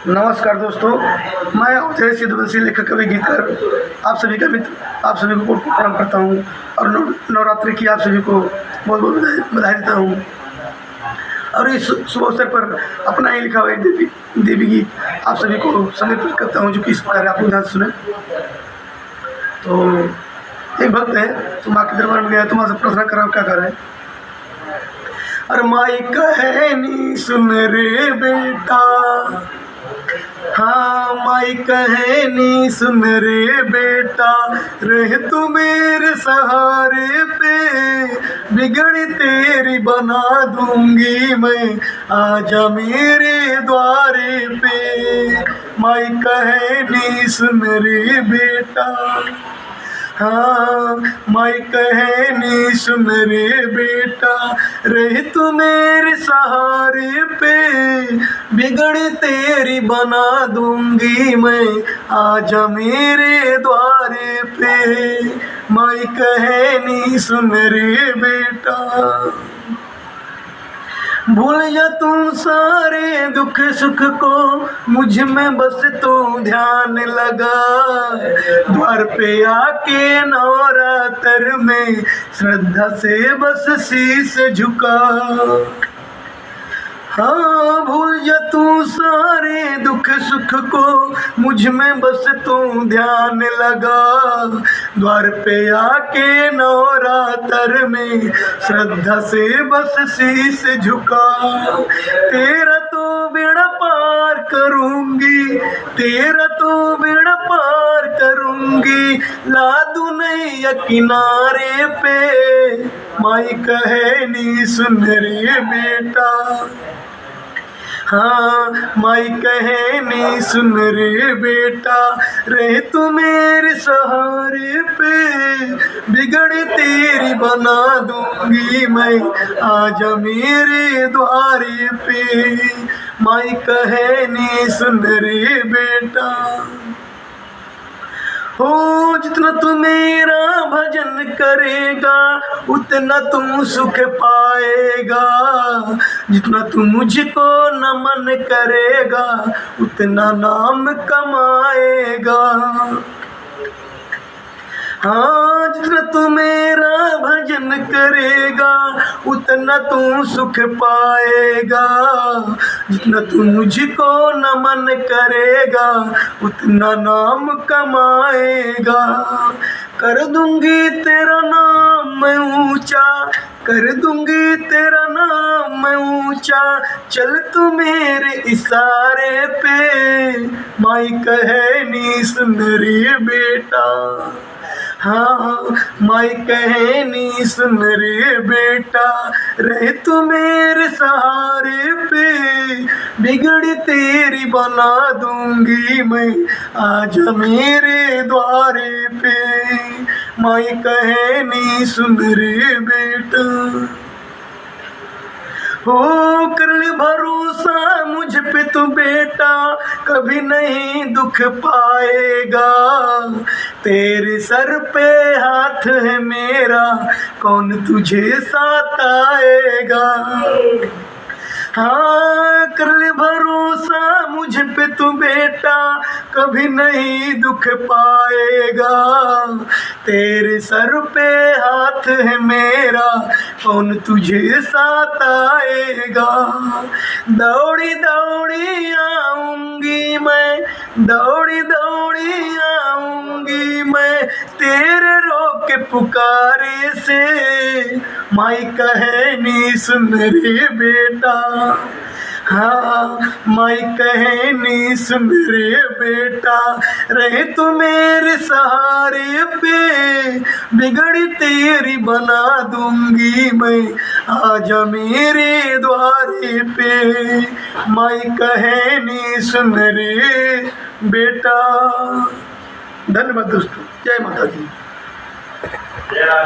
नमस्कार दोस्तों, मैं अजय सिद्धवंशी लेखक कवि गीतकार आप सभी का मित्र आप सभी को प्रणाम करता हूँ और नवरात्रि की आप सभी को बहुत बहुत बधाई देता हूँ। और इस शुभ अवसर पर अपना ही लिखा हुआ एक देवी गीत आप सभी को समर्पित करता हूँ, जो कि इस प्रकार आप ध्यान सुने। तो एक भक्त है, तो माँ के दरबार में गया, तो माँ से प्रार्थना करा, क्या कर रहे हैं। अरे माई कहनी सुन रे बेटा, हाँ माई कहनी सुन रे बेटा, रह तू मेरे सहारे पे, बिगड़ी तेरी बना दूंगी मैं, आजा मेरे द्वारे पे। माई कहनी सुन रे बेटा, हाँ माई कहनी सुन रे बेटा, रह तू मेरे सहारे पे, बिगड़ी तेरी बना दूंगी मैं, आजा मेरे द्वारे पे। माई कहनी सुन रे बेटा, भूल जा तू सारे दुख सुख को, मुझ में बस तू ध्यान लगा, द्वार पे आके नवरात्र में श्रद्धा से बस शीश झुका। हाँ भूल जा तू सारे दुख सुख को, मुझ में बस तू ध्यान लगा, द्वार पे आके नवरात्र में श्रद्धा से बस शीश झुका। तेरा तो बेड़ा पार करूंगी, तेरा तो बेड़ा पार करूंगी, ला दूं नैया किनारे पे। माई कहनी सुन रे बेटा, हाँ माई कहनी सुन रे बेटा, रह तू मेरे सहारे पे, बिगड़ी तेरी बना दूंगी मैं, आजा मेरे द्वारे पे। माई कहनी सुन रे बेटा, हो जितना तू मेरा भजन करेगा, उतना तू सुख पाएगा, जितना तू मुझको नमन करेगा, उतना नाम कमाएगा। हाँ जितना तू मेरा भजन करेगा, उतना तू सुख पाएगा, जितना तू मुझको नमन करेगा, उतना नाम कमाएगा। कर दूंगी तेरा नाम मैं ऊंचा, कर दूंगी तेरा नाम मैं ऊंचा, चल तू मेरे इशारे पे। माई कहनी सुन रे बेटा, हाँ माई कहनी सुन रे बेटा, रह तू मेरे सहारे पे, बिगड़ी तेरी बना दूंगी मैं, आजा मेरे द्वारे पे। माई कहनी सुन रे बेटा, हो कर ले भरोसा मुझ पे तू बेटा, कभी नहीं दुख पाएगा, तेरे सर पे हाथ है मेरा, कौन तुझे साथ आएगा। हाँ कर ले भरोसा मुझ पे तू बेटा, कभी नहीं दुख पाएगा, तेरे सर पे हाथ है मेरा, कौन तुझे साथ आएगा। दौड़ी दौड़ी आऊंगी मैं, दौड़ी दौड़ी आऊंगी मैं, तेरे रोके पुकारे से। माई कहनी सुन रे बेटा, हाँ माई कहनी सुन रे बेटा, रहे तू मेरे सहारे पे, बिगड़ी तेरी बना दूंगी मैं, आजा मेरे द्वारे पे। माई कहनी सुन रे बेटा। धन्यवाद दोस्तों, जय माता दी।